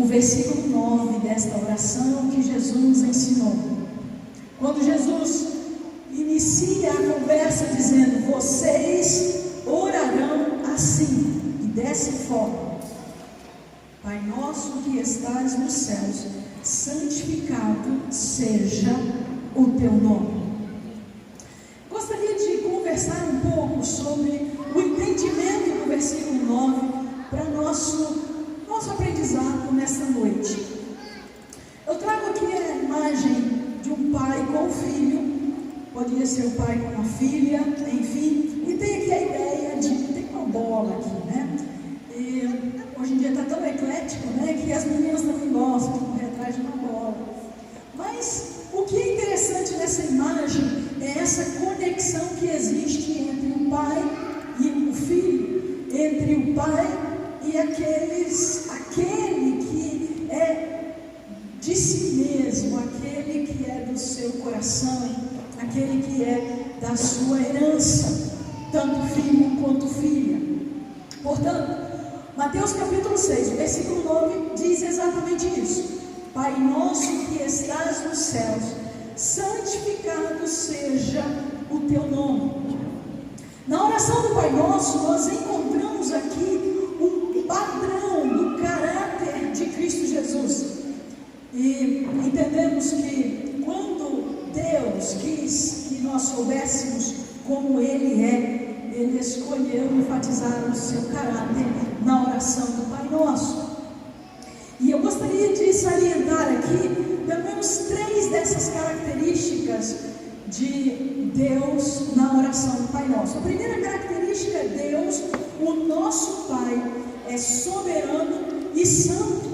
versículo 9 desta oração que Jesus nos ensinou. Quando Jesus inicia a conversa dizendo: vocês orarão assim, e dessa forma: Pai nosso que estás nos céus, santificado seja o teu nome. Gostaria de conversar um pouco sobre o entendimento do versículo 9 para nosso aprendizado nesta noite. Eu trago aqui a imagem de um pai com um filho, poderia ser o pai com uma filha, enfim, e tem aqui a ideia de tem uma bola aqui, né? E hoje em dia está tão eclético, né, que as meninas também gostam de correr atrás de uma bola. Mas o que é interessante nessa imagem é essa conexão que existe entre o pai e o filho, entre o pai e aquele que é de si mesmo, aquele que é do seu coração, aquele que é da sua herança, tanto filho quanto filha. Portanto, Mateus capítulo 6, versículo 9 diz exatamente isso: Pai nosso que estás nos céus, santificado seja o teu nome. Na oração do Pai Nosso, nós encontramos aqui um padrão do caráter de Cristo Jesus. E entendemos que quando Deus quis que nós soubéssemos como Ele é, Ele escolheu enfatizar o seu caráter na oração do Pai Nosso. E eu gostaria de salientar aqui pelo menos 3 dessas características de Deus na oração do Pai Nosso. A primeira característica é Deus, o nosso Pai, é soberano e santo.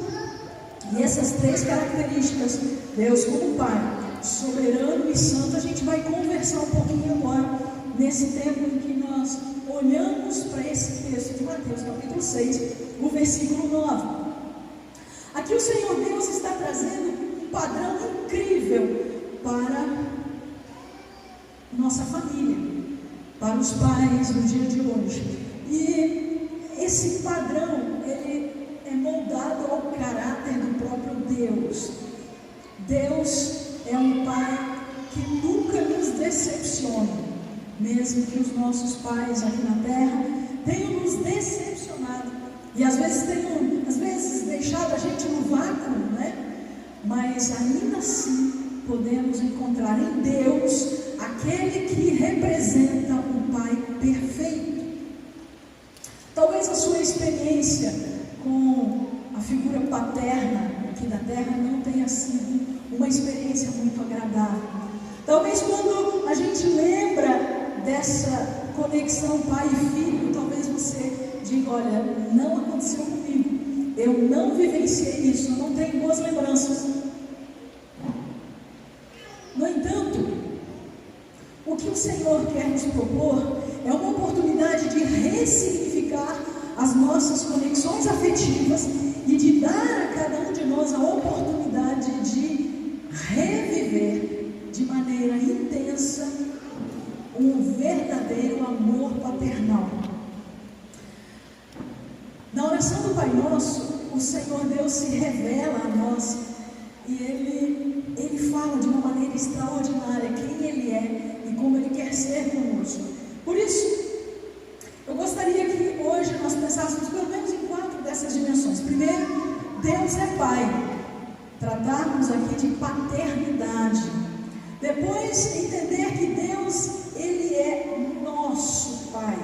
E essas 3 características, Deus como Pai, soberano e santo, a gente vai conversar um pouquinho agora, nesse tempo em que nós olhamos para esse texto de Mateus capítulo 6, o versículo 9. Aqui o Senhor Deus está trazendo um padrão incrível para nossa família, para os pais no dia de hoje. E esse padrão, ele é moldado ao caráter do próprio Deus. Deus é um Pai que nunca nos decepciona, mesmo que os nossos pais aqui na terra tenham nos decepcionado e às vezes tenham deixado a gente no vácuo, né? Mas ainda assim podemos encontrar em Deus aquele que representa um Pai perfeito. Talvez a sua experiência com a figura paterna aqui da terra não tenha sido uma experiência muito agradável. Talvez quando a gente lembra dessa conexão pai e filho, talvez você diga: olha, não aconteceu comigo, eu não vivenciei isso, eu não tenho boas lembranças. No entanto, o que o Senhor quer nos propor é uma oportunidade de ressignificar as nossas conexões afetivas e de dar a cada um de nós a oportunidade de reviver de maneira intensa um verdadeiro amor paternal. Na oração do Pai Nosso, o Senhor Deus se revela a nós e Ele fala de uma maneira extraordinária quem Ele é e como Ele quer ser conosco. Por isso, eu gostaria que hoje nós pensássemos pelo menos em 4 dessas dimensões. Primeiro, Deus é Pai. Tratarmos aqui de paternidade. Depois, entender que Deus, Ele é nosso Pai.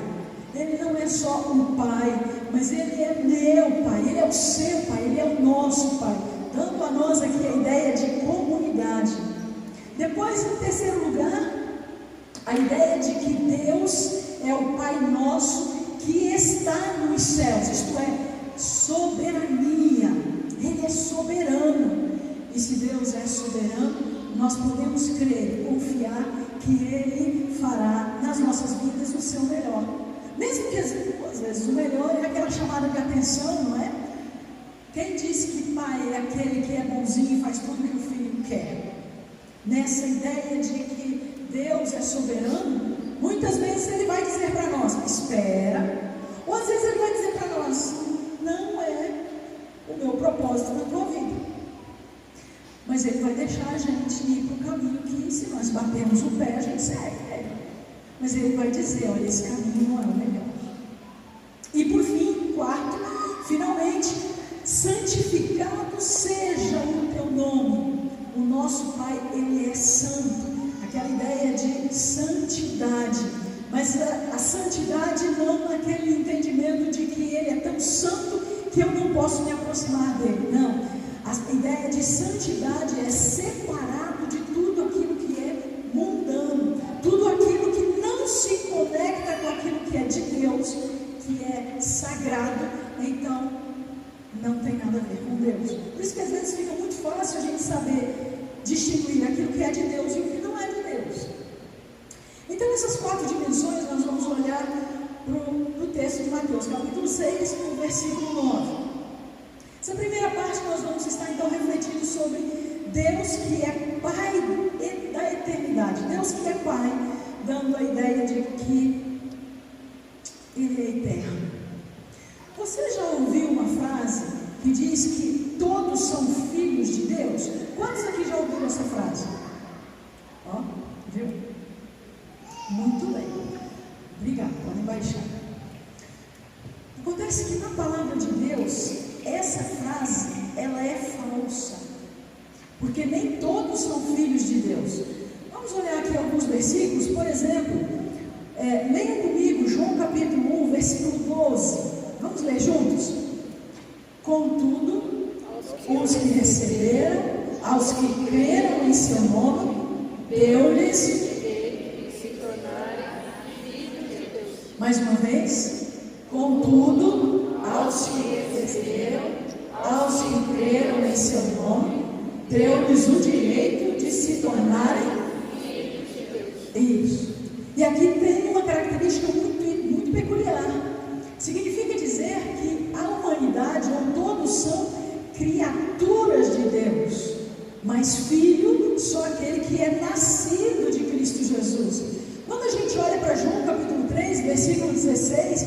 Ele não é só um Pai, mas Ele é meu Pai, Ele é o seu Pai, Ele é o nosso Pai, dando a nós aqui a ideia de comunidade. Depois, em terceiro lugar, a ideia de que Deus é o Pai nosso que está nos céus, isto é, soberania. Ele é soberano. E se Deus é soberano, nós podemos crer e confiar que Ele fará nas nossas vidas o seu melhor. Mesmo que às vezes o melhor é aquela chamada de atenção, não é? Quem diz que pai é aquele que é bonzinho e faz tudo que o filho quer? Nessa ideia de que Deus é soberano, muitas vezes Ele vai dizer para nós: espera. Ou às vezes Ele vai dizer para nós: não é o meu propósito na tua vida. Mas Ele vai deixar a gente ir para o caminho que, se nós batermos o pé, a gente segue. Mas Ele vai dizer, olha, esse caminho não é o melhor. E por fim, quarto, finalmente, santificado seja o teu nome. O nosso Pai, Ele é santo. Aquela ideia de santidade. Mas a santidade não naquele entendimento de que Ele é tão santo que eu não posso me aproximar dele. Não. A ideia de santidade é separado de tudo aquilo que é mundano. Tudo aquilo que não se conecta com aquilo que é de Deus, que é sagrado, então não tem nada a ver com Deus. Por isso que às vezes fica muito fácil a gente saber distinguir aquilo que é de Deus e o que não é de Deus. Então nessas 4 dimensões nós vamos olhar para o texto de Mateus, capítulo 6, versículo 9. Essa primeira parte nós vamos estar então refletindo sobre Deus que é Pai da eternidade. Deus que é Pai, dando a ideia de que Ele é eterno. Você já ouviu uma frase que diz que todos são filhos de Deus? Quantos aqui já ouviram essa frase? Ó, viu? Muito bem. Obrigado, podem baixar. Acontece que na palavra de Deus, essa frase, ela é falsa. Porque nem todos são filhos de Deus. Vamos olhar aqui alguns versículos. Por exemplo, leiam comigo João capítulo 1, versículo 12. Vamos ler juntos? Contudo, os que receberam, aos que creram em seu nome, deu-lhes se tornarem filhos de Deus. Mais uma vez. Contudo, aos que receberam, aos que creram em seu nome, deu-lhes o direito de se tornarem filhos de Deus. Isso. E aqui tem uma característica muito peculiar. Significa dizer que a humanidade, ou todos, são criaturas de Deus, mas filho só aquele que é nascido de Cristo Jesus. Quando a gente olha para João capítulo 3, versículo 16,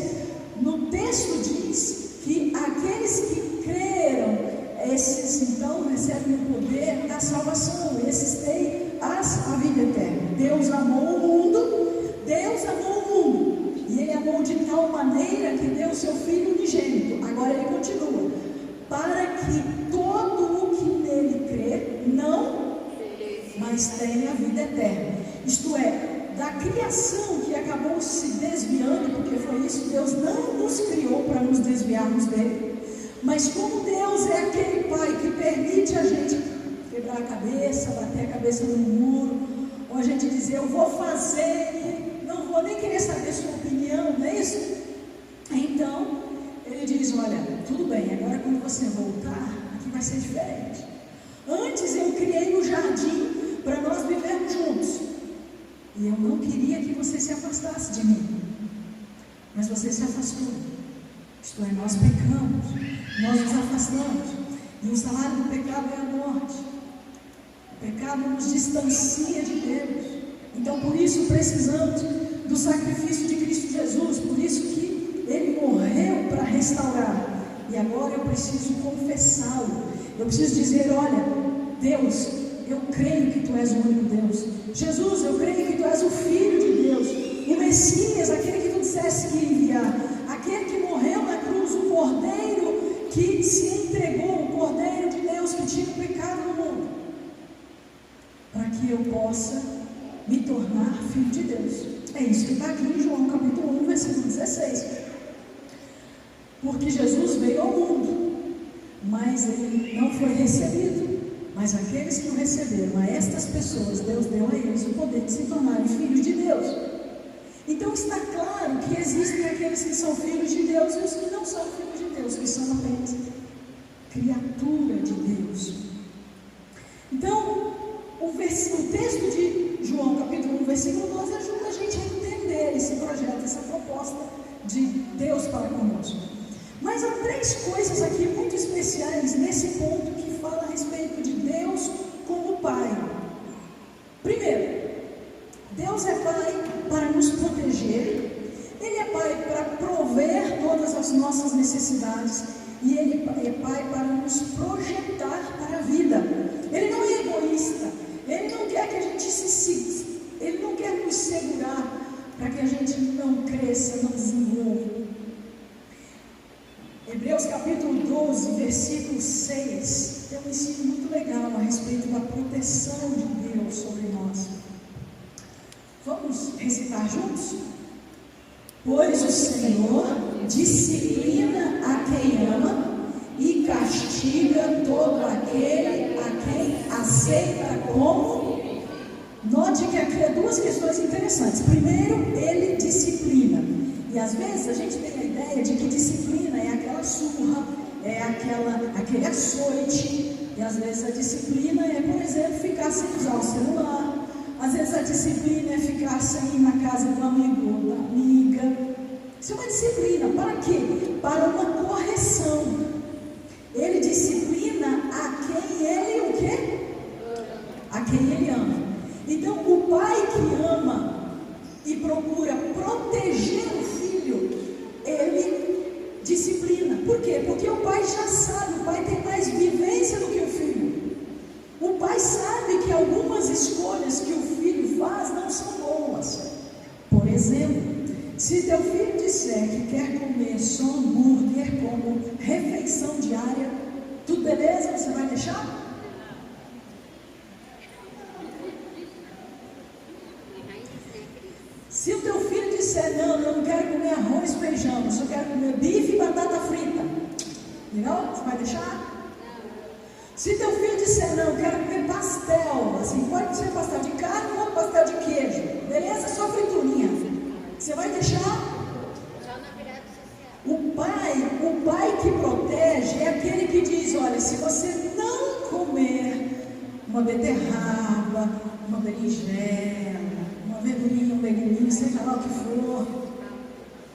no texto diz que aqueles que creram, esses então recebem o poder da salvação, esses têm a vida eterna. Deus amou o mundo, e Ele amou de tal maneira que deu o seu Filho unigênito. Agora Ele continua, para que todo o que nele crê, não, mas tenha a vida eterna. Isto é, da criação que acabou se desviando, porque foi isso, Deus não nos criou para nos desviarmos dele, mas como Deus é aquele Pai que permite a gente quebrar a cabeça, bater a cabeça no muro, ou a gente dizer, eu vou fazer, não vou nem querer saber sua opinião, não é isso? Então, Ele diz, olha, tudo bem, agora quando você voltar, aqui vai ser diferente. Antes eu criei um jardim para nós vivermos juntos, e eu não queria que você se afastasse de mim, mas você se afastou. Isto é, nós pecamos, nós nos afastamos, e o salário do pecado é a morte. O pecado nos distancia de Deus. Então por isso precisamos do sacrifício de Cristo Jesus, por isso que Ele morreu para restaurar, e agora eu preciso confessá-lo, eu preciso dizer, olha, Deus, eu creio que Tu és o único Deus. Jesus, eu creio que Tu és o Filho de Deus, o Messias, aquele que Tu disseste que ia enviar, aquele que morreu na cruz, o Cordeiro que se entregou, o Cordeiro de Deus que tira o pecado do mundo, para que eu possa me tornar filho de Deus. É isso que está aqui em João capítulo 1, versículo 16. Porque Jesus veio ao mundo, mas Ele não foi recebido. Mas aqueles que o receberam, a estas pessoas, Deus deu a eles o poder de se tornarem filhos de Deus. Então está claro que existem aqueles que são filhos de Deus e os que não são filhos de Deus, que são apenas criatura de Deus. Então, o texto de João capítulo 1, versículo 12 ajuda a gente a entender esse projeto, essa proposta de Deus para conosco. Mas há 3 coisas aqui muito especiais nesse ponto que fala a respeito de Deus como Pai. Primeiro, Deus é Pai para nos proteger, Ele é Pai para prover todas as nossas necessidades, e Ele é Pai para nos projetar para a vida. Ele não é egoísta, Ele não quer que a gente Ele não quer nos segurar para que a gente não cresça, não desenvolva. Hebreus capítulo 12, versículo 6, tem um ensino muito legal a respeito da proteção de Deus sobre nós. Vamos recitar juntos? Pois o Senhor disciplina a quem ama e castiga todo aquele a quem aceita como. Note que aqui há duas questões interessantes. Primeiro, Ele disciplina. E às vezes a gente tem a ideia de que disciplina é aquela surra, é aquele açoite. E às vezes a disciplina é, por exemplo, ficar sem usar o celular. Às vezes a disciplina é ficar sem ir na casa do amigo ou da amiga. Isso é uma disciplina. Para quê? Para uma correção. Ele disciplina a quem Ele o quê? A quem Ele ama. Então, o pai que ama e procura proteger o filho, ele disciplina. Por quê? Porque o pai já sabe, o pai tem mais vivência do que o filho. O pai sabe que algumas escolhas que o filho faz não são boas. Por exemplo, se teu filho disser que quer comer só hambúrguer como refeição diária, tudo beleza? Você vai deixar? Se o teu filho disser, não, eu não quero comer arroz e feijão, eu só quero comer bife e batata frita, legal? Você vai deixar? Se teu filho disser, não, eu quero comer pastel, assim, pode ser pastel de carne ou pastel de queijo, beleza? Só friturinha, você vai deixar? O pai que protege é aquele que diz, olha, se você não comer uma beterraba, uma berinjela, uma verdurinha, um leguminho, seja lá o que for,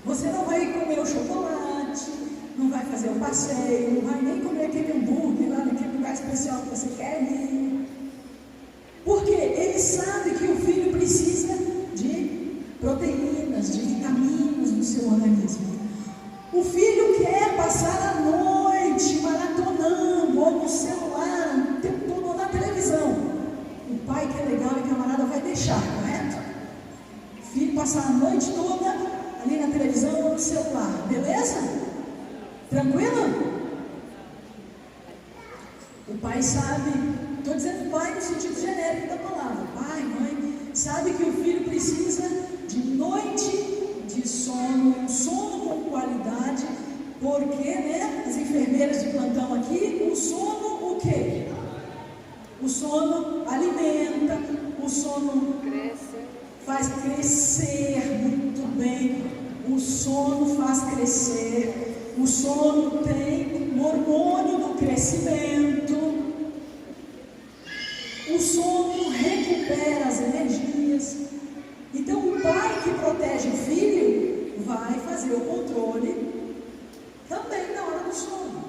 você não vai comer o chocolate, não vai fazer o passeio, não vai nem comer aquele hambúrguer lá naquele lugar especial que você quer ir. Porque ele sabe que o filho precisa de proteínas, de vitaminas no seu organismo. O filho quer passar a noite maratonando, ou no celular, o tempo todo, ou na televisão. O pai que é legal e camarada vai deixar, correto? O filho passar a noite toda ali na televisão ou no celular, beleza? Tranquilo? O pai sabe, estou dizendo pai no sentido genérico da palavra, pai, mãe, sabe que o filho precisa de noite de sono, um sono com qualidade, porque, né, as enfermeiras de plantão aqui, o sono o quê? O sono alimenta, o sono faz crescer muito bem, o sono faz crescer, o sono tem o hormônio do crescimento, o sono recupera as energias. Então o pai que protege o filho vai fazer o controle também na hora do sono.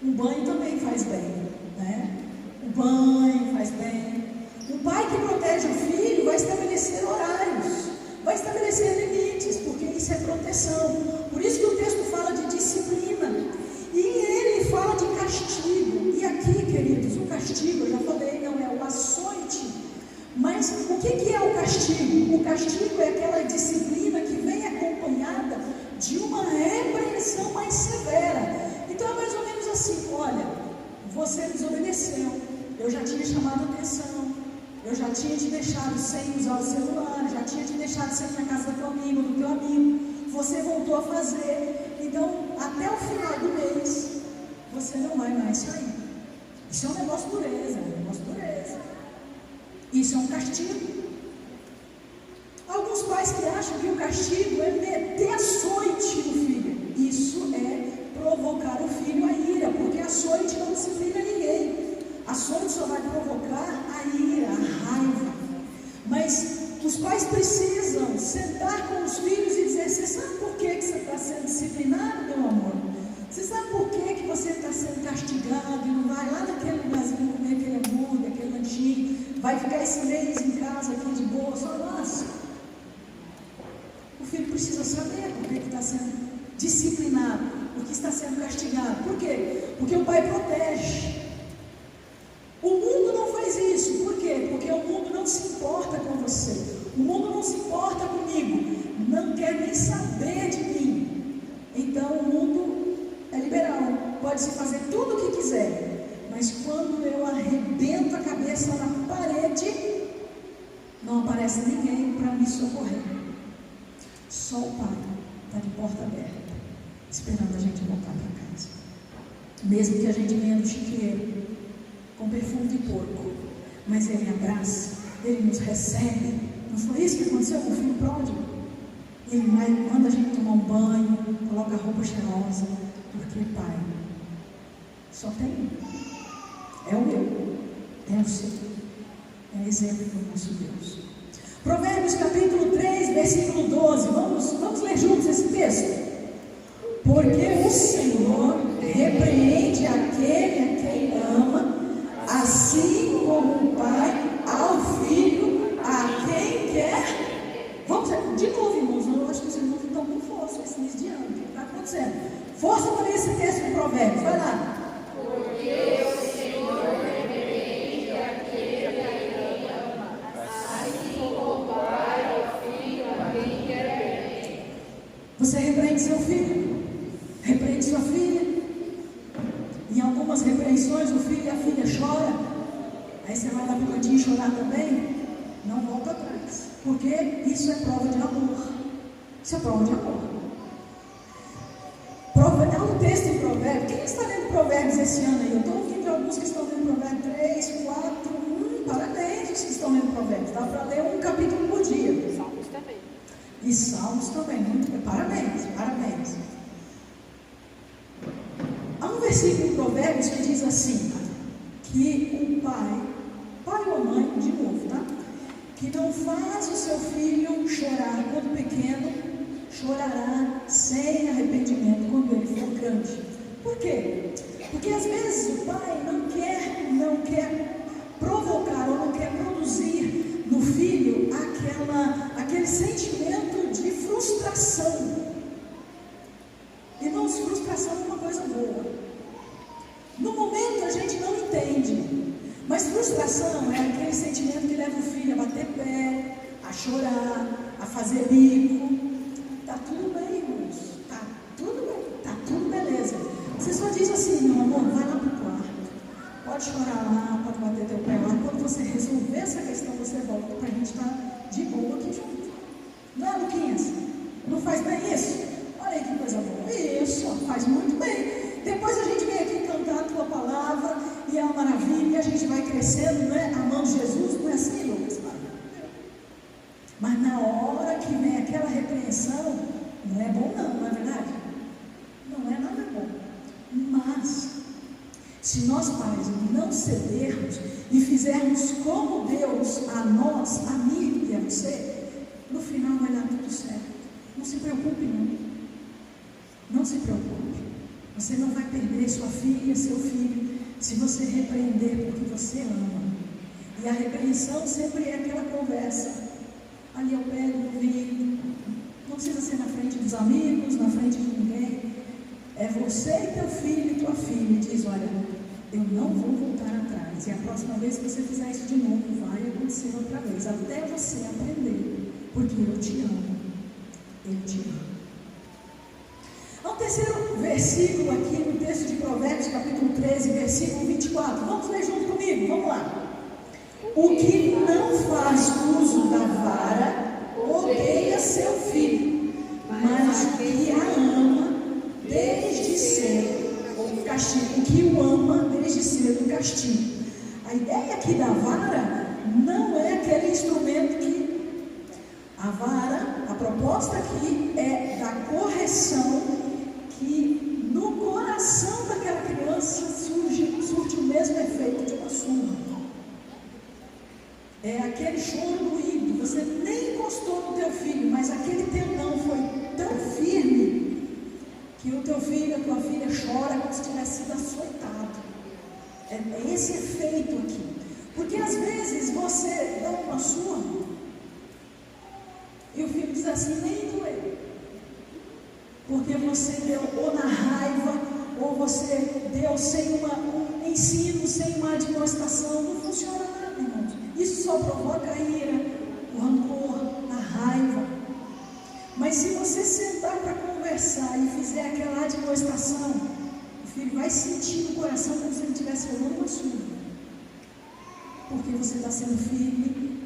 O banho também faz bem, né? O banho faz bem. O pai que protege o filho vai estabelecer horários, vai estabelecer limites, porque isso é proteção. Por isso que o texto fala de disciplina. E ele fala de castigo. E aqui, queridos, o castigo, eu já falei, não é o açoite. Mas o que é o castigo? O castigo é aquela disciplina que vem acompanhada de uma repreensão mais severa. Então é mais ou menos assim, olha, você desobedeceu, eu já tinha chamado a atenção, eu já tinha te deixado sem usar o celular, já tinha te deixado sem ir na casa do teu amigo, do teu amigo, você voltou a fazer, então até o final do mês, você não vai mais sair. Isso é um negócio dureza, Isso é um castigo. Alguns pais que acham que o castigo é meter açoite no filho. Isso é provocar o filho a ira, porque açoite não disciplina ninguém. Açoite só vai provocar a ira, a raiva. Mas os pais precisam sentar com os filhos e dizer, você sabe por que você está sendo disciplinado, meu amor? Você sabe por que você está sendo castigado e não vai lá naquele lugarzinho comer aquele hambúrguer, aquele lanchinho, vai ficar esse mês em casa aqui de boa, só nossa. O filho precisa saber por que está sendo disciplinado, por que está sendo castigado. quê? Porque o pai protege. O mundo não faz isso. Por quê? Porque o mundo não se importa com você. O mundo não se importa comigo. Não quer nem saber de mim. Então o mundo é liberal. Pode-se fazer tudo o que quiser. Mas quando eu arrebento a cabeça na parede, não aparece ninguém para me socorrer. Só o pai está de porta aberta, esperando a gente voltar para casa. Mesmo que a gente venha do chiqueiro, com perfume de porco, mas ele abraça, ele nos recebe. Não foi isso que aconteceu com o filho pródigo? Ele manda a gente tomar um banho, coloca a roupa cheirosa, porque pai só tem um. É o meu, é o seu, é exemplo do nosso Deus. Provérbios capítulo 3, versículo 12, vamos ler juntos esse texto. Porque o Senhor repreende aquele a quem ama, assim como o pai ao filho a quem quer. Vamos de novo, irmãos. Eu acho que os irmãos estão com força esse início de ano. O que está acontecendo? Força para ler esse texto de Provérbios. Vai lá. Porque o Senhor repreende aquele a quem ama, assim como o pai ao filho a quem quer bem. Você repreende seu filho? Repreende sua filha? Em algumas repreensões o filho e a filha choram. Aí você vai lá para o cantinho chorar também? Não volta atrás. Porque isso é prova de amor. Isso é prova de amor. Há um texto em Provérbios. Quem está lendo Provérbios esse ano aí? Eu estou ouvindo alguns que estão lendo Provérbios 3, 4. Parabéns os que estão lendo Provérbios. Dá para ler um capítulo por dia. Salmos também. E Salmos também. Muito bem. Parabéns, parabéns. Há um versículo em Provérbios que diz assim, que o pai ou a mãe, de novo, tá? Que não faz o seu filho chorar quando pequeno, chorará sem arrependimento quando ele for grande. Por quê? Porque às vezes o pai não quer provocar ou não quer produzir no filho aquele sentimento de frustração. Irmãos, frustração é uma coisa boa. No momento a gente não entende, mas frustração é aquele sentimento que leva o filho a bater pé, a chorar, a fazer bico. Tá tudo bem, irmãos, tá tudo beleza. Você só diz assim, meu amor, vai lá pro quarto, pode chorar lá, pode bater teu pé lá. Quando você resolver essa questão, você volta pra gente estar de boa aqui junto. Não é, Luquinhas? Não faz bem isso? Olha aí que coisa boa. Isso, faz muito bem. Depois a gente vem aqui cantar a tua palavra e é uma maravilha, e a gente vai crescendo, né? Amando Jesus, não é assim, Lucas? Mas na hora que vem aquela repreensão, não é bom não é verdade? Não é nada bom. Mas, se nós pais não cedermos e fizermos como Deus a nós, a mim e a você, no final vai dar tudo certo. Não se preocupe não. Não se preocupe. Você não vai perder sua filha, seu filho, se você repreender porque você ama. E a repreensão sempre é aquela conversa ali ao pé do ouvido. Não precisa ser na frente dos amigos, na frente de ninguém. É você e teu filho e tua filha. E diz, olha, eu não vou voltar atrás. E a próxima vez que você fizer isso de novo, vai acontecer outra vez. Até você aprender. Porque eu te amo. Eu te amo. Há um terceiro versículo aqui no texto de Provérbios, capítulo 13, versículo 24. Vamos ler junto comigo, vamos lá. O que não faz uso da vara, odeia seu filho, mas o que a ama, desde cedo, o castigo. O que o ama, desde cedo, o castigo. A ideia aqui da vara não é aquele instrumento que... A vara, a proposta aqui é da correção, que no coração daquela criança surge o mesmo efeito de uma surra. É aquele choro doído, você nem encostou no teu filho, mas aquele tendão foi tão firme que o teu filho, a tua filha chora como se tivesse sido açoitado. É esse efeito aqui. Porque às vezes você dá uma surra e o filho diz assim, nem doeu. Porque você deu ou na raiva, ou você deu sem um ensino, sem uma admoestação, não funciona nada, irmãos. Isso só provoca a ira, o rancor, a raiva. Mas se você sentar para conversar e fizer aquela admoestação, o filho vai sentir no coração como se ele estivesse levando uma surra. Porque você está sendo firme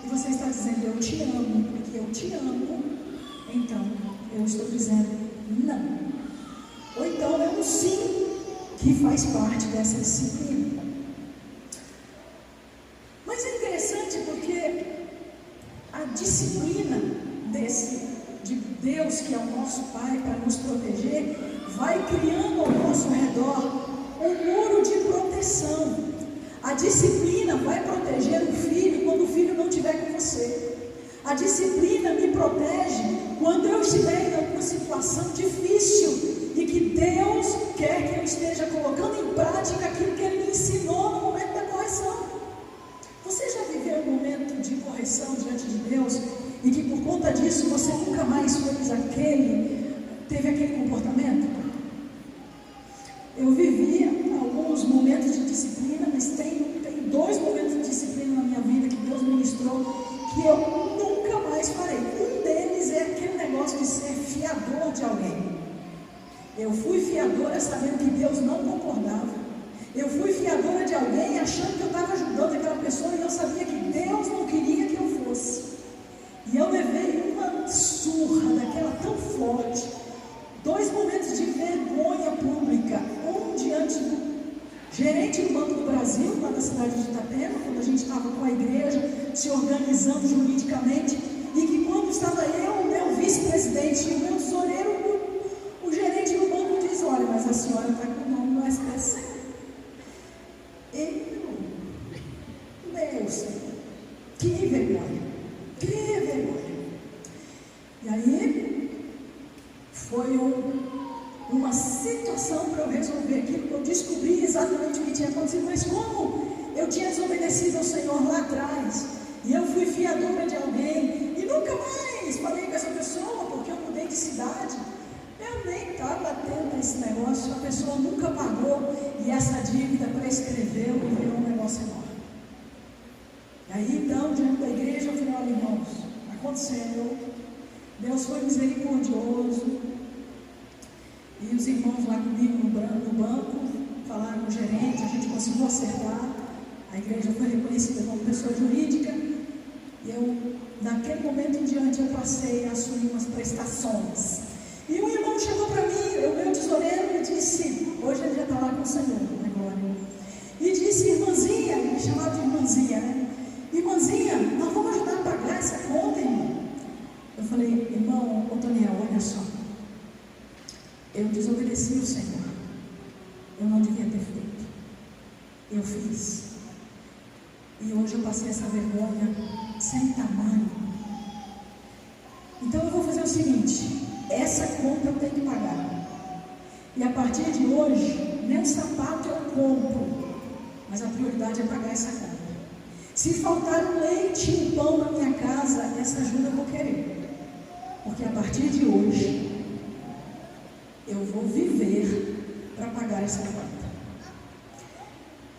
e você está dizendo, eu te amo, porque eu te amo, então eu estou dizendo não. Ou então é um sim que faz parte dessa disciplina. Mas é interessante porque a disciplina de Deus, que é o nosso Pai, para nos proteger, vai criando ao nosso redor um muro de proteção. A disciplina vai proteger o filho quando o filho não estiver com você. A disciplina me protege quando eu estiver em alguma situação difícil e que Deus quer que eu esteja colocando em prática aquilo que Ele me ensinou no momento da correção. Você já viveu um momento de correção diante de Deus e que por conta disso você nunca mais teve aquele comportamento? Eu vivi alguns momentos de disciplina, mas tem 2 momentos de disciplina na minha vida que Deus ministrou que eu nunca mais farei. Um deles é aquele negócio de ser fiador de alguém. Eu fui fiadora sabendo que Deus não concordava. Eu fui fiadora de alguém achando que eu estava ajudando aquela pessoa e eu sabia que Deus não queria que eu fosse. E eu levei uma surra daquela tão forte. 2 momentos de vergonha pública. Um diante do gerente do Banco do Brasil, lá da cidade de Itapema, quando a gente estava com a igreja se organizando juridicamente, e que quando estava eu, o meu vice-presidente e o meu tesoureiro, o gerente do banco diz, olha, mas a senhora está com o nome no SPC. Meu Senhor, que vergonha, que vergonha. E aí, foi uma situação para eu resolver aquilo, que eu descobri exatamente o que tinha acontecido, mas como eu tinha desobedecido ao Senhor lá atrás, e eu fui fiadora de alguém, e nunca mais falei com essa pessoa, porque eu mudei de cidade, eu nem estava atento a esse negócio, a pessoa nunca pagou, e essa dívida prescreveu e virou um negócio enorme. E aí então, diante da igreja, eu falei, olha irmãos, aconteceu, Deus foi misericordioso, e os irmãos lá comigo no banco, falaram com o gerente, a gente conseguiu acertar, a igreja foi reconhecida como pessoa jurídica, e eu, naquele momento em diante, eu passei a assumir umas prestações. E um irmão chegou para mim, o meu tesoureiro, e disse, hoje ele já está lá com o Senhor, na glória, e disse, irmãzinha, me chamava de irmãzinha, né? Irmãzinha, nós vamos ajudar a pagar essa conta, irmão. Eu falei, irmão, Otoniel, olha só, eu desobedeci o Senhor, eu não devia ter feito, eu fiz, e hoje eu passei essa vergonha sem tamanho. Então eu vou fazer o seguinte, essa conta eu tenho que pagar, e a partir de hoje, nem um sapato eu compro, mas a prioridade é pagar essa conta. Se faltar um leite e um pão na minha casa, essa ajuda eu vou querer, porque a partir de hoje, eu vou viver para pagar essa conta.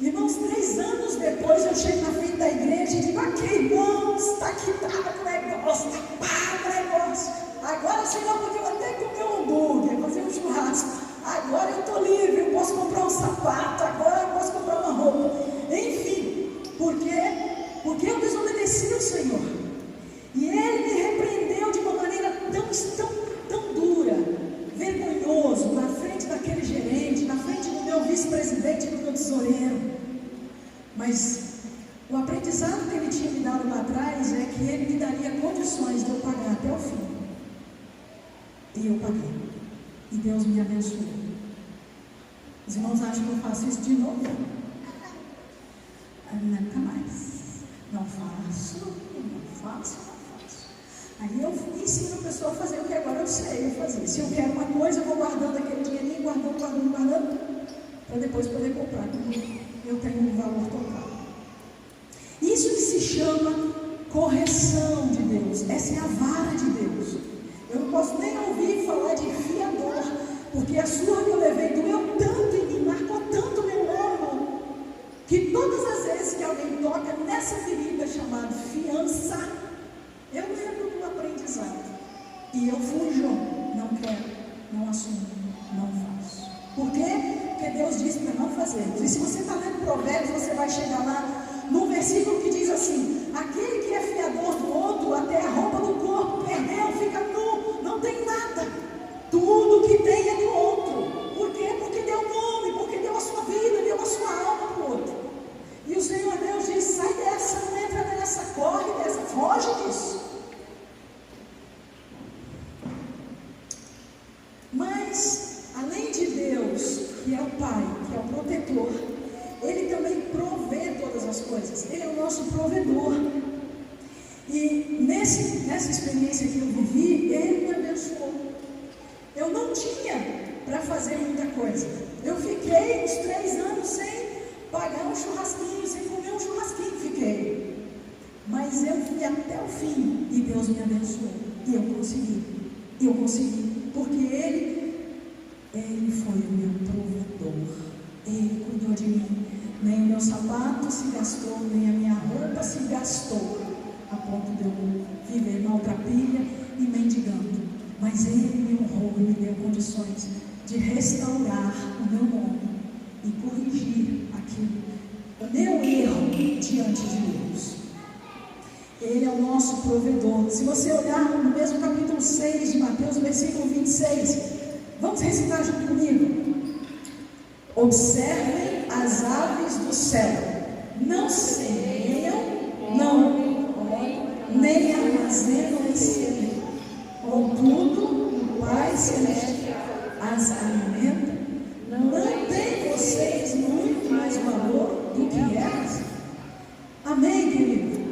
Irmãos, 3 anos depois eu chego na frente da igreja e digo, aqui irmãos, está quitado o negócio, está pago o negócio. Agora Senhor, porque eu até comer um hambúrguer, fazer um churrasco. Agora eu estou livre, eu posso comprar um sapato, agora eu posso comprar uma roupa. Enfim, por quê? Porque eu desobedeci ao Senhor. E Ele me repreendeu de uma maneira tão dura, vergonhoso, na frente daquele gerente, na frente do meu vice-presidente e do meu tesoureiro. Mas o aprendizado que Ele tinha me dado lá atrás é que Ele me daria condições de eu pagar até o fim. E eu paguei. E Deus me abençoou. Os irmãos acham que eu faço isso de novo? Nunca mais. Não faço. Aí eu ensino a pessoa a fazer o que agora eu sei fazer. Se eu quero uma coisa, eu vou guardando aquele dinheirinho, guardando, para depois poder comprar. Eu tenho um valor total. Isso que se chama correção de Deus. Essa é a vara de Deus. Eu não posso nem ouvir falar de fiador, porque a surra que eu levei doeu chegar lá no versículo que diz assim: aquele que é fiador do outro, até a roupa do corpo perdeu, fica nu, não tem nada. Tudo que tem é do outro. Por quê? Porque deu nome, porque deu a sua vida, deu a sua alma para o outro. E o Senhor Deus diz: sai dessa, não entra nessa, corre dessa, foge disso. Mas, além de Deus, que é o Pai, que é o protetor, Ele também provê todas as coisas. Ele é o nosso provedor. E nessa experiência que eu vivi, Ele me abençoou. Eu não tinha para fazer muita coisa. Eu fiquei uns 3 anos sem pagar um churrasquinho, sem comer um churrasquinho, fiquei. Mas eu fui até o fim e Deus me abençoou. E eu consegui. Porque Ele foi o meu provedor. Ele cuidou de mim. Nem o meu sapato se gastou, nem a minha roupa se gastou, a ponto de eu viver maltrapilha e mendigando. Mas Ele me honrou e me deu condições de restaurar o meu nome e corrigir aquilo, o meu erro diante de Deus. Ele é o nosso provedor. Se você olhar no mesmo capítulo 6 de Mateus, versículo 26, vamos recitar junto comigo. Observem as aves do céu, não semeiam, não colhem, nem armazenam em celeiro. Contudo, o Pai Celestial as alimenta. Não tem vocês muito mais valor do que elas? Amém, querido?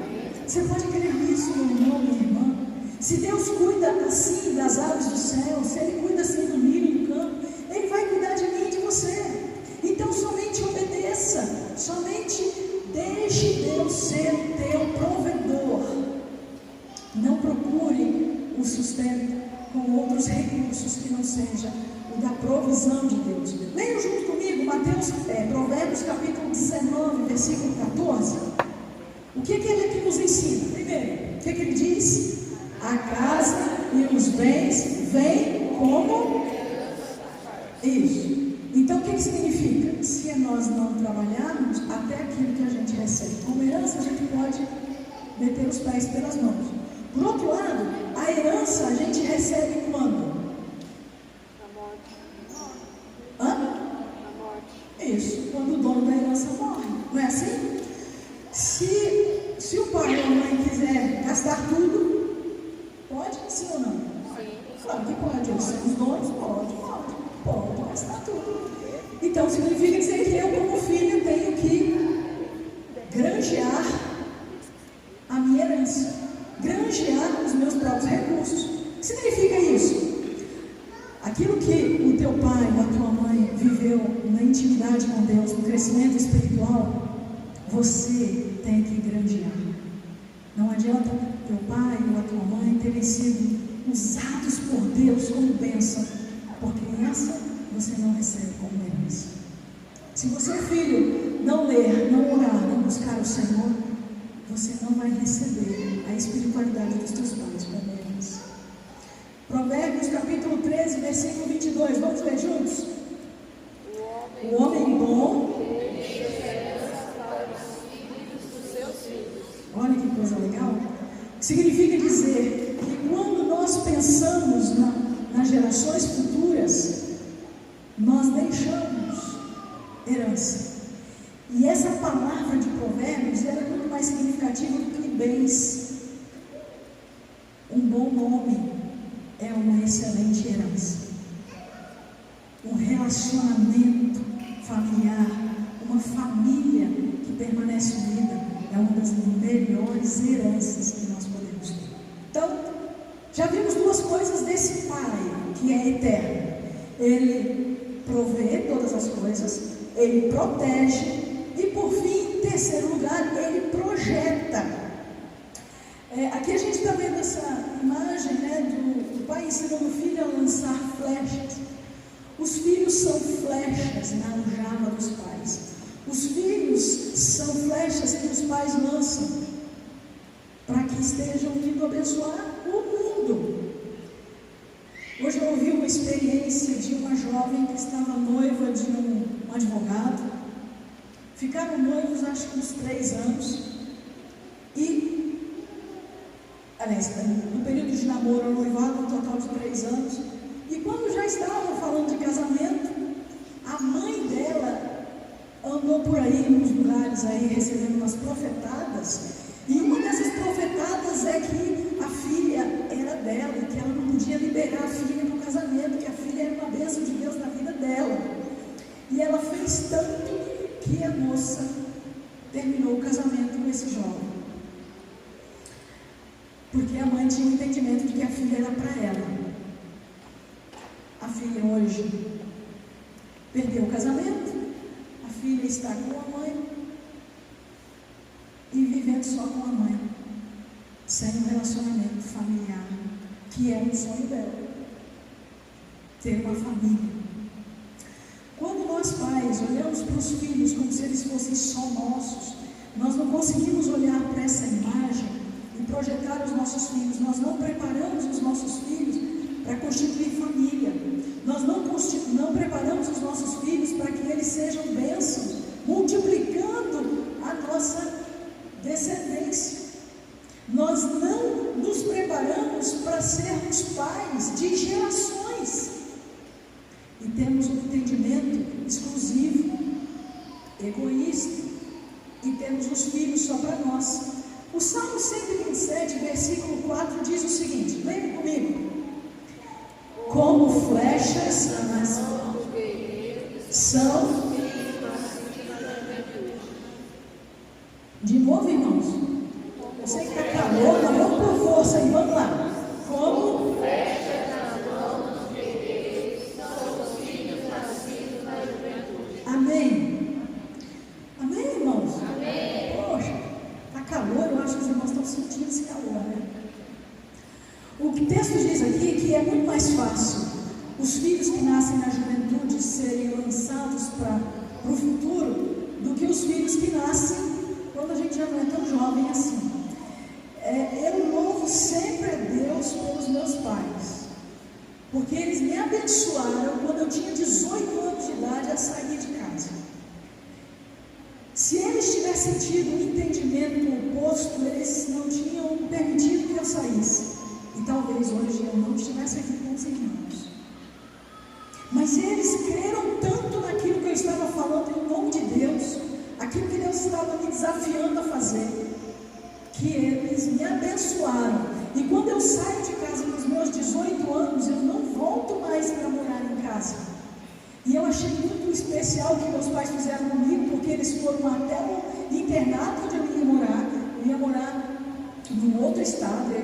Você pode crer nisso, meu irmão, minha irmã? Se Deus cuida assim das aves do céu, se Ele cuida assim do milho do campo, Ele vai cuidar de mim e de você. Então somente obedeça, somente deixe Deus ser o teu provedor. Não procure o sustento com outros recursos que não seja o da provisão de Deus. Leiam junto comigo Provérbios capítulo 19, versículo 14. O que ele aqui nos ensina? Primeiro, o que ele diz? A casa e os bens vêm como? Isso. Então o que significa? Se nós não trabalharmos, até aquilo que a gente recebe como herança, a gente pode meter os pés pelas mãos. Por outro lado, a herança a gente recebe quando? A morte. Hã? A morte. Isso, quando o dono da herança morre. Não é assim? Se o pai ou a mãe quiser gastar tudo, pode? Sim ou não? Sim. Claro que pode. Os donos pode gastar tudo. Então significa dizer que eu, como filho, tenho que granjear a minha herança, granjear os meus próprios recursos. O que significa isso? Aquilo que o teu pai ou a tua mãe viveu na intimidade com Deus, no crescimento espiritual, você tem que granjear. Não adianta teu pai ou a tua mãe terem sido usados por Deus como bênção, porque essa você não recebe como herança. Se você, filho, não ler, não orar, não buscar o Senhor, você não vai receber a espiritualidade dos teus pais como herança. Provérbios capítulo 13, versículo 22, vamos ler juntos? O homem bom olha que coisa legal. Significa dizer que quando nós pensamos nas gerações futuras, nós deixamos herança. E essa palavra de Provérbios era muito mais significativa do que bens. Um bom nome é uma excelente herança. Um relacionamento familiar, uma família que permanece unida, é uma das melhores heranças que nós podemos ter. Então, já vimos duas coisas desse Pai, que é eterno. Ele provê todas as coisas, Ele protege e, por fim, em terceiro lugar, Ele projeta. Aqui a gente está vendo essa imagem, do pai ensinando o filho a lançar flechas. Os filhos são flechas na aljava dos pais. Os filhos são flechas que os pais lançam para que estejam indo abençoar o mundo. Hoje eu ouvi uma experiência de uma jovem que estava noiva de um advogado Ficaram noivos acho que uns 3 anos. E, aliás, no período de namoro, noivado, um total de 3 anos. E quando já estavam falando de casamento, a mãe dela andou por aí, nos lugares aí, recebendo umas profetadas. E uma dessas profetadas é que a filha era dela, e que ela não podia liberar a filha para o casamento, que a filha era uma bênção de Deus na vida dela. E ela fez tanto que a moça terminou o casamento com esse jovem. Porque a mãe tinha o entendimento de que a filha era para ela. A filha hoje perdeu o casamento, a filha está com a mãe e vivendo só com a mãe, sem um relacionamento familiar, que é um sonho dela, ter uma família. Quando nós pais olhamos para os filhos como se eles fossem só nossos, nós não conseguimos olhar para essa imagem e projetar os nossos filhos, nós não preparamos os nossos filhos para constituir família, nós não preparamos os nossos filhos para que eles sejam bênçãos, multiplicando a nossa descendência. Nós não nos preparamos para sermos pais de gerações e temos um entendimento exclusivo, egoísta, e temos os filhos só para nós. O Salmo 127, versículo 4 diz o seguinte, leia comigo: como flechas nas mãos são. De novo, irmãos, eu sei que está calor, mas vamos por força aí, vamos lá. Como flechas nas mãos dos guerreiros são os filhos nascidos na juventude. Amém. Amém, irmãos? Amém. Poxa, está calor, eu acho que os irmãos estão sentindo esse calor, né? O que o texto diz aqui é que é muito mais fácil os filhos que nascem na juventude serem lançados para o futuro do que os filhos que nascem quando a gente já não é tão jovem assim. Eu louvo sempre a Deus pelos meus pais, porque eles me abençoaram quando eu tinha 18 anos de idade a sair de casa. Se eles tivessem tido um entendimento oposto, eles não tinham permitido que eu saísse. E talvez hoje eu não estivesse aqui com os irmãos. Mas eles creram tanto naquilo que eu estava falando em nome de Deus, aquilo que Deus estava me desafiando a fazer, que eles me abençoaram. E quando eu saio de casa com os meus 18 anos, eu não volto mais para morar em casa. E eu achei muito especial o que meus pais fizeram comigo, porque eles foram até o internato onde eu ia morar. Eu ia morar num outro estado.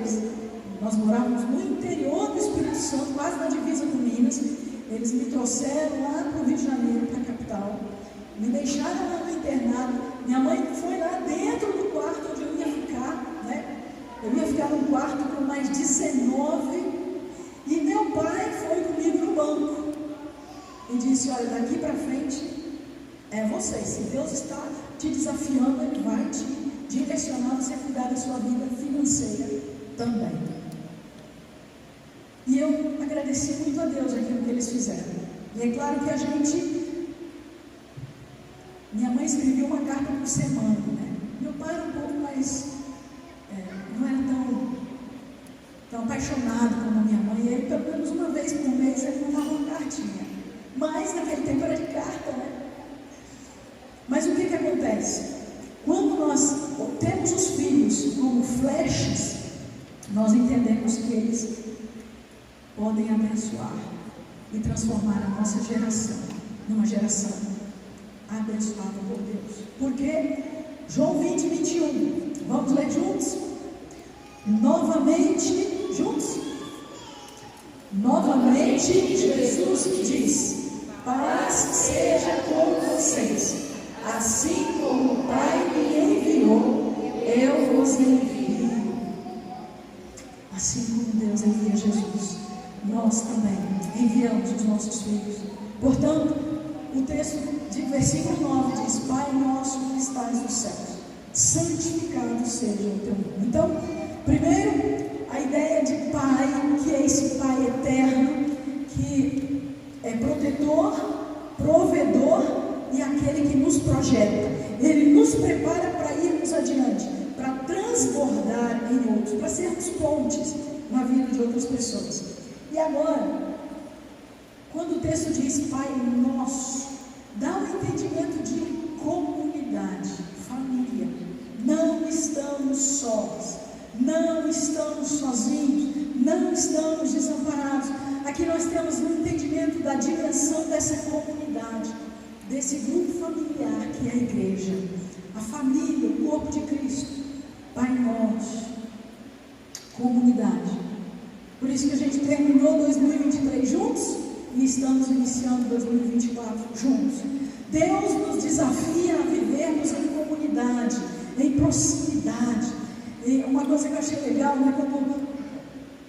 Nós morávamos no interior do Espírito Santo, quase na divisa com Minas. Eles me trouxeram lá para o Rio de Janeiro, para a capital. Me deixaram lá no internato. Minha mãe foi lá dentro do quarto onde eu ia ficar, né? Eu ia ficar num quarto com mais 19. E meu pai foi comigo no banco e disse: olha, daqui para frente é você. Se Deus está te desafiando, Ele vai te direcionar a você cuidar da sua vida financeira também. E eu agradeci muito a Deus aquilo que eles fizeram. E é claro que a gente... Minha mãe escrevia uma carta por semana, né? Meu pai era um pouco mais... não era tão apaixonado como a minha mãe. Ele, pelo menos uma vez por mês, ele mandava uma cartinha. Mas naquele tempo era de carta, né? Mas o que acontece? Quando nós temos os filhos como flechas, nós entendemos que eles podem abençoar e transformar a nossa geração numa geração abençoada por Deus. Porque João 20, 21, vamos ler juntos? Novamente, juntos? Novamente Jesus diz: paz seja com vocês. Assim como o Pai me enviou, eu vos envio. Assim como Deus envia Jesus, nós também enviamos os nossos filhos. Portanto, o texto de versículo 9 diz: Pai nosso que estás nos céus, santificado seja o teu nome. Então, primeiro, a ideia de Pai, que é esse Pai eterno, que é protetor, provedor e aquele que nos projeta, Ele nos prepara para irmos adiante, para transbordar em outros, para sermos pontes na vida de outras pessoas. E agora, quando o texto diz Pai Nosso, dá um entendimento de comunidade, família. Não estamos sós, não estamos sozinhos, não estamos desamparados. Aqui nós temos um entendimento da dimensão dessa comunidade, desse grupo familiar que é a igreja, a família, o corpo de Cristo. Pai Nosso, comunidade. Por isso que a gente terminou 2023 juntos e estamos iniciando 2024 juntos. Deus nos desafia a vivermos em comunidade, em proximidade. E uma coisa que eu achei legal, né, quando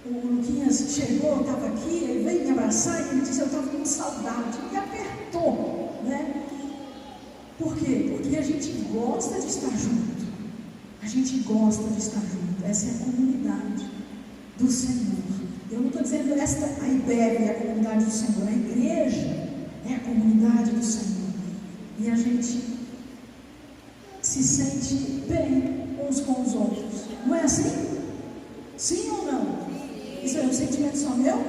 o Luquinhas chegou, estava aqui, ele veio me abraçar e ele disse: eu estava com saudade, me apertou, né? Por quê? Porque a gente gosta de estar junto, a gente gosta de estar junto. Essa é a comunidade do Senhor. Eu não estou dizendo esta, a IBEB é a comunidade do Senhor, a igreja é a comunidade do Senhor. E a gente se sente bem uns com os outros. Não é assim? Sim ou não? Isso é um sentimento só meu?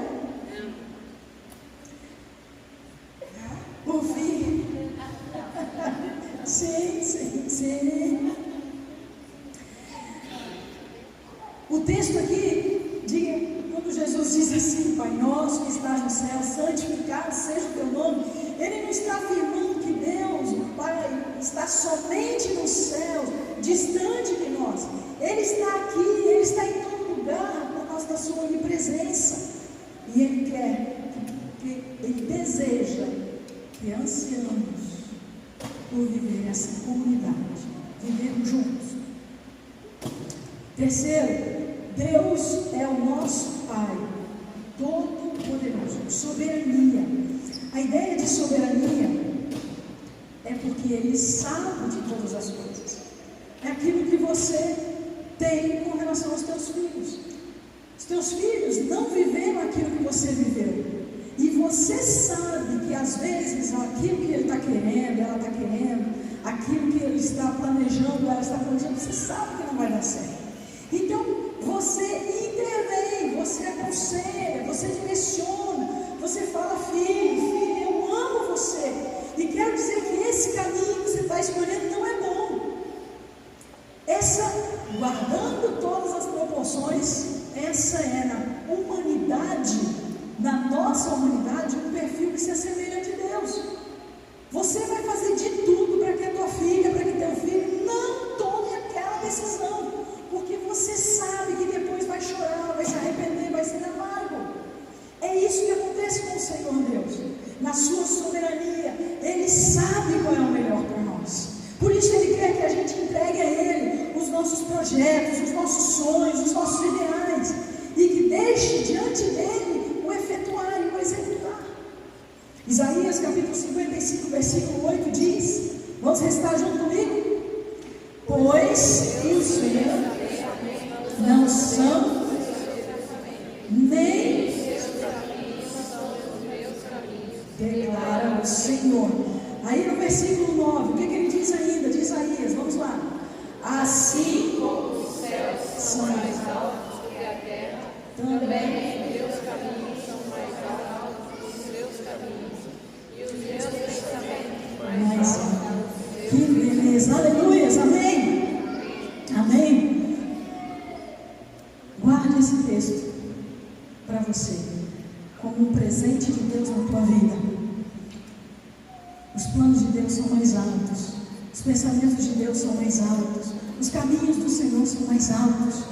Por fim. Sim. O texto aqui, quando Jesus diz assim: Pai Nosso que estás no céu, santificado seja o teu nome, Ele não está afirmando que Deus, o Pai, está somente no céu, distante de nós. Ele está aqui, Ele está em todo lugar, por causa da sua onipresença. E Ele quer, Ele deseja que ansiamos por viver essa comunidade, vivermos juntos. Terceiro, Deus é o nosso Pai, todo-poderoso, soberania. A ideia de soberania é porque Ele sabe de todas as coisas. É aquilo que você tem com relação aos teus filhos. Os teus filhos não viveram aquilo que você viveu. E você sabe que às vezes aquilo que ele está querendo, ela está querendo, aquilo que ele está planejando, ela está planejando, você sabe que não vai dar certo. Então, você intervém, você aconselha, você direciona, você fala: filho, eu amo você. E quero dizer que esse caminho que você está escolhendo não é bom. Guardando todas as proporções, essa é na humanidade, na nossa humanidade, um perfil que se assemelha de Deus. Você vai fazer de tudo para que a tua filha, para que teu filho não tome aquela decisão, porque você sabe que depois vai chorar, vai se arrepender, vai ser amargo. É isso que acontece com o Senhor Deus. Na sua soberania, Ele sabe qual é o melhor para nós. Por isso Ele quer que a gente entregue a Ele os nossos projetos, os nossos sonhos, os nossos ideais, e que deixe diante dEle o efetuar e o executar. Isaías capítulo 55, versículo 8 diz, vamos recitar junto comigo? Pois os seus não são nem declara o Senhor. Aí no versículo 9, o que ele diz ainda? De Isaías, vamos lá. Assim como os céus são mais altos que a terra, também os meus caminhos são mais altos que os seus caminhos, e os meus pensamentos mais altos. Que beleza, aleluia, amém? Amém? Guarde esse texto para você, como um presente de Deus na tua vida. Os planos de Deus são mais altos, os pensamentos de Deus são mais altos, os caminhos do Senhor são mais altos.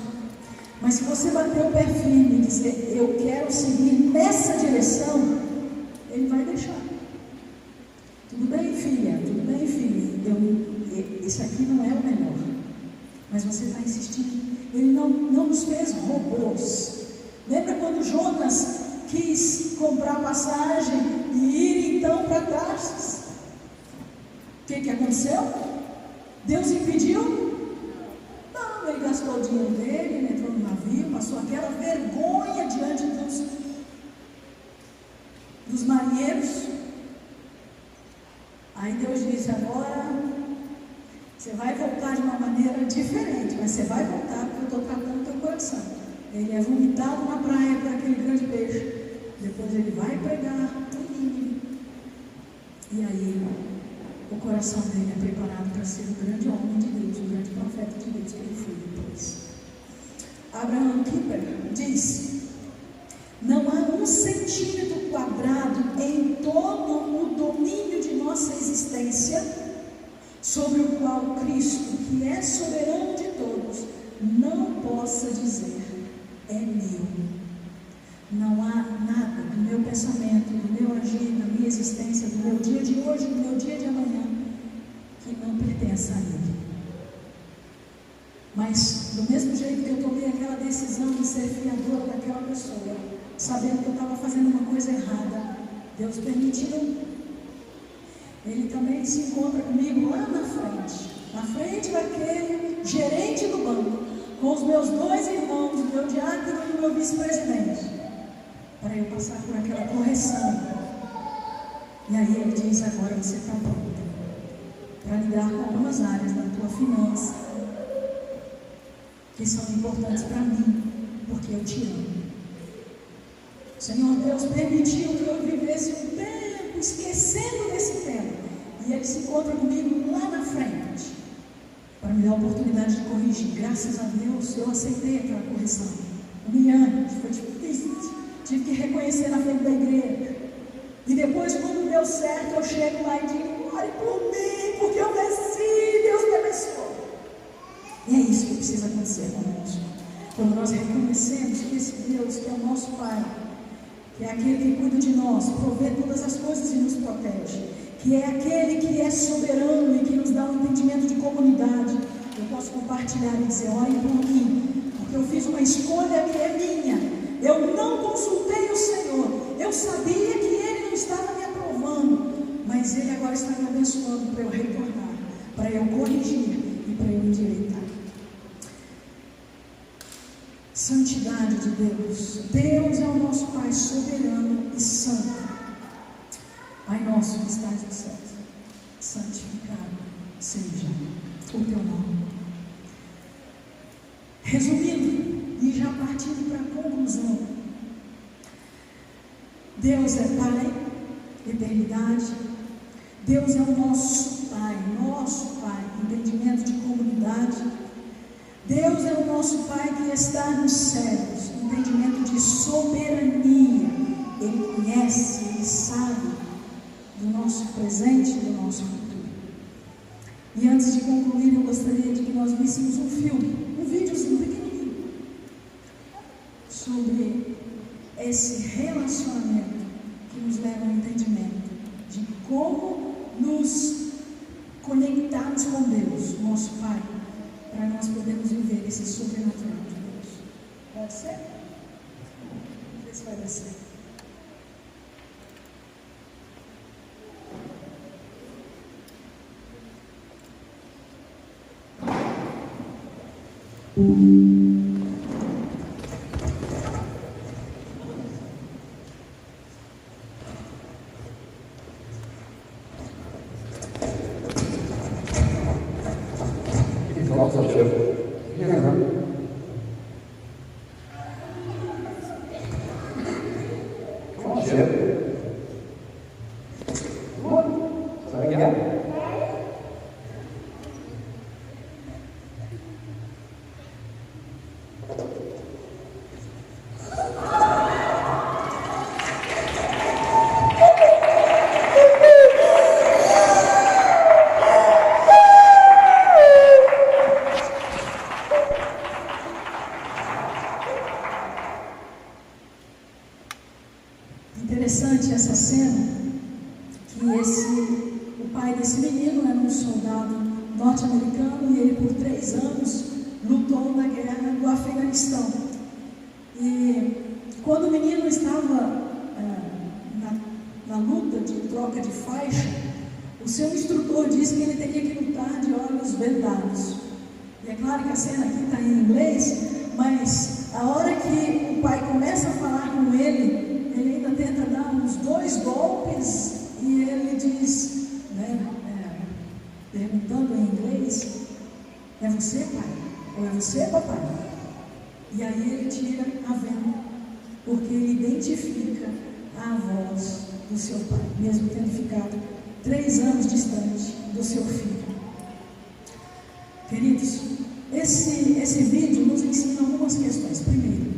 Mas se você bater o pé firme e dizer, eu quero seguir nessa direção, Ele vai deixar. Tudo bem, filha? Tudo bem, filho? Isso aqui não é o melhor, mas você está insistindo. Ele não nos fez robôs. Lembra quando Jonas quis comprar passagem e ir então para Tarsis? O que aconteceu? Deus impediu? Não, ele gastou o dinheiro dele, ele entrou no navio, passou aquela vergonha diante dos marinheiros. Aí Deus disse: agora você vai voltar de uma maneira diferente, mas você vai voltar porque eu estou tratando o teu coração. Ele é vomitado na praia para aquele grande peixe. Depois ele vai pregar em Nínive. E aí o coração dele é preparado para ser o grande homem de Deus, o grande profeta de Deus que ele foi depois. Abraham Kuyper diz: não há 1 centímetro quadrado em todo o domínio de nossa existência sobre o qual Cristo, que é soberano de todos, não possa dizer: é meu. Não há nada do meu pensamento, do meu agir, da minha existência, do meu dia de hoje, do meu dia de amanhã, que não pertença a Ele. Mas, do mesmo jeito que eu tomei aquela decisão de ser fiadora daquela pessoa, sabendo que eu estava fazendo uma coisa errada, Deus permitiu. Ele também se encontra comigo lá na frente daquele gerente do banco, com os meus 2 irmãos, o meu diácono e o meu vice-presidente, para eu passar por aquela correção. E aí ele diz: agora você está pronta para lidar com algumas áreas da tua finança que são importantes para mim, porque eu te amo. Senhor Deus permitiu que eu vivesse um tempo esquecendo desse tempo, e Ele se encontra comigo lá na frente para me dar a oportunidade de corrigir. Graças a Deus eu aceitei aquela correção humilhante, foi difícil, tive que reconhecer na frente da igreja. E depois, quando deu certo, eu chego lá e digo: ore por mim, porque eu desci, Deus me abençoe. E é isso que precisa acontecer conosco. Quando nós reconhecemos que esse Deus, que é o nosso Pai, que é aquele que cuida de nós, provê todas as coisas e nos protege, que é aquele que é soberano e que nos dá um entendimento de comunidade, eu posso compartilhar e dizer: olhe por mim, porque eu fiz uma escolha que é minha, eu não consultei o Senhor, eu sabia que Ele não estava me aprovando, mas Ele agora está me abençoando para eu retornar, para eu corrigir e para eu endireitar. Santidade de Deus. Deus é o nosso Pai soberano e santo. Pai nosso que estás no céu, santificado seja o teu nome. Resumindo, e já partindo para a conclusão, Deus é Pai, eternidade. Deus é o nosso Pai, entendimento de comunidade. Deus é o nosso Pai que está nos céus, entendimento de soberania. Ele conhece, Ele sabe do nosso presente e do nosso futuro. E antes de concluir, eu gostaria de que nós víssemos um filme, um videozinho pequenininho, sobre esse relacionamento que nos leva ao entendimento de como nos conectarmos com Deus, nosso Pai, para nós podermos viver esse sobrenatural de Deus. Pode ser? Vamos ver se vai dar certo. Interessante essa cena, que o pai desse menino era um soldado norte-americano e ele por 3 anos lutou na guerra do Afeganistão. E quando o menino estava na luta de troca de faixa, o seu instrutor disse que ele teria que lutar de olhos vendados. E é claro que a cena aqui está em inglês, mas a hora que o pai começa a falar com ele ainda tenta dar uns 2 golpes e ele diz: né, perguntando em inglês: é você, pai? Ou é você, papai? E aí ele tira a venda, porque ele identifica a voz do seu pai, mesmo tendo ficado 3 anos distante do seu filho. Queridos, esse vídeo nos ensina algumas questões. Primeiro,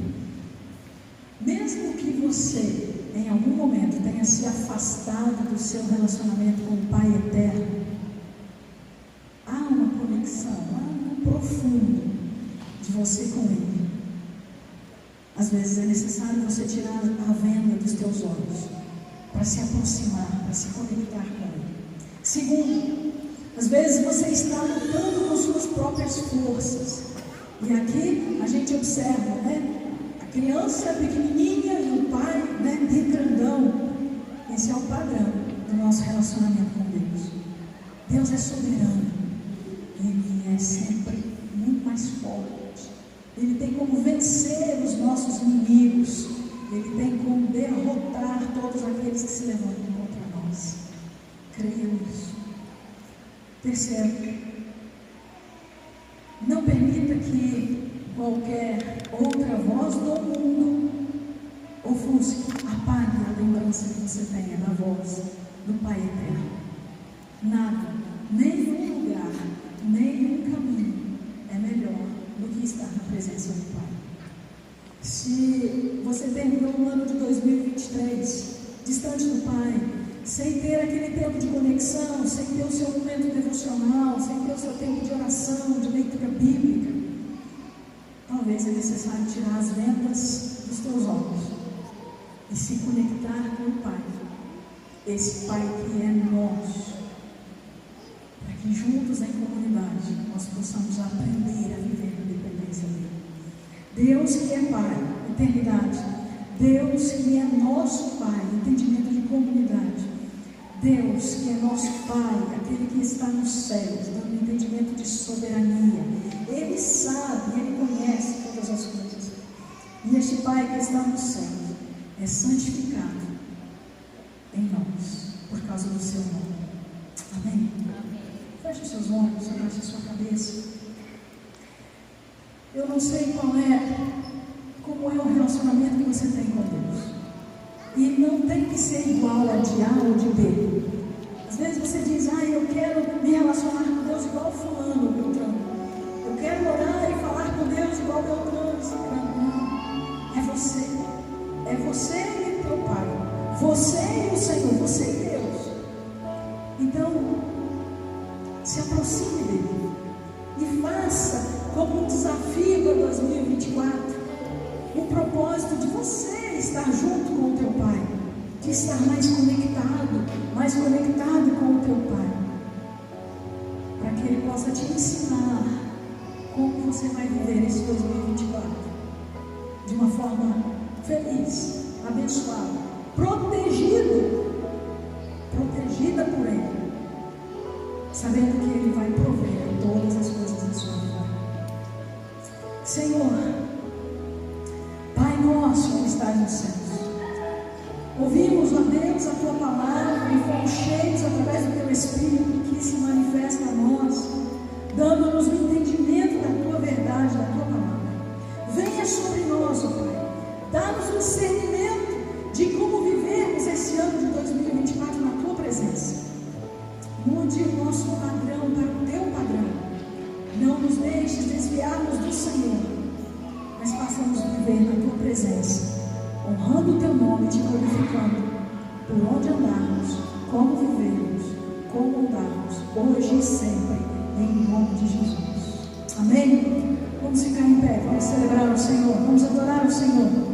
mesmo que você em algum momento tenha se afastado do seu relacionamento com o Pai Eterno, há uma conexão, há um profundo de você com Ele. Às vezes é necessário você tirar a venda dos teus olhos para se aproximar, para se conectar com Ele. Segundo, às vezes você está lutando com suas próprias forças. E aqui a gente observa, né? A criança pequenininha e o pai, né, de grandão. Esse é o padrão do nosso relacionamento com Deus. Deus é soberano. Ele é sempre muito mais forte. Ele tem como vencer os nossos inimigos. Ele tem como derrotar todos aqueles que se levantam contra nós. Creia nisso. Terceiro, não permita que qualquer outra voz do mundo ofusque, apague a lembrança que você tenha da voz do Pai Eterno. Nada, nenhum lugar, nenhum caminho é melhor do que estar na presença do Pai. Se você terminou o ano de 2023 distante do Pai, sem ter aquele tempo de conexão, sem ter o seu momento devocional, sem ter o seu tempo de oração, de leitura bíblica, talvez é necessário tirar as vendas dos teus olhos e se conectar com o Pai, esse Pai que é nosso, para que juntos em comunidade nós possamos aprender a viver na dependência dele. Deus que é Pai, eternidade. Deus que é nosso Pai, entendimento de comunidade. Deus que é nosso Pai, aquele que está nos céus, dando entendimento de soberania. Ele sabe, Ele conhece todas as coisas. E este Pai que está nos céus é santificado em nós, por causa do seu nome. Amém? Feche os seus olhos, abaixe a sua cabeça. Eu não sei como é o relacionamento que você tem com Deus. E não tem que ser igual a de A ou de B. Às vezes você diz: eu quero me relacionar com Deus igual fulano ou Beltrano. Eu quero orar e falar com Deus igual Beltrano e Cicrano. Não. É você. É você e o teu Pai. Você e o Senhor. Você e Deus. Então, se aproxime dele. E faça como um desafio para 2024. O propósito de você estar junto com o teu Pai, de estar mais conectado com o teu Pai, para que Ele possa te ensinar como você vai viver esse 2024 de uma forma feliz, abençoada, protegida por Ele, sabendo que Ele vai prover todas as coisas da sua vida. Senhor, Pai nosso que estás nos céus, ouvimos, ó Deus, a Tua palavra e fomos cheios através do Teu Espírito que se manifesta a nós, dando-nos o entendimento da Tua verdade, da Tua palavra. Venha sobre nós, ó Pai, dá-nos o discernimento de como vivermos esse ano de 2024 na Tua presença. Mude o nosso padrão para o Teu padrão. Não nos deixes desviarmos do Senhor, mas passamos a viver na Tua presença, honrando o Teu nome e Te glorificando, por onde andarmos, como vivermos, como andarmos, hoje e sempre, em nome de Jesus. Amém? Vamos ficar em pé, vamos celebrar o Senhor, vamos adorar o Senhor.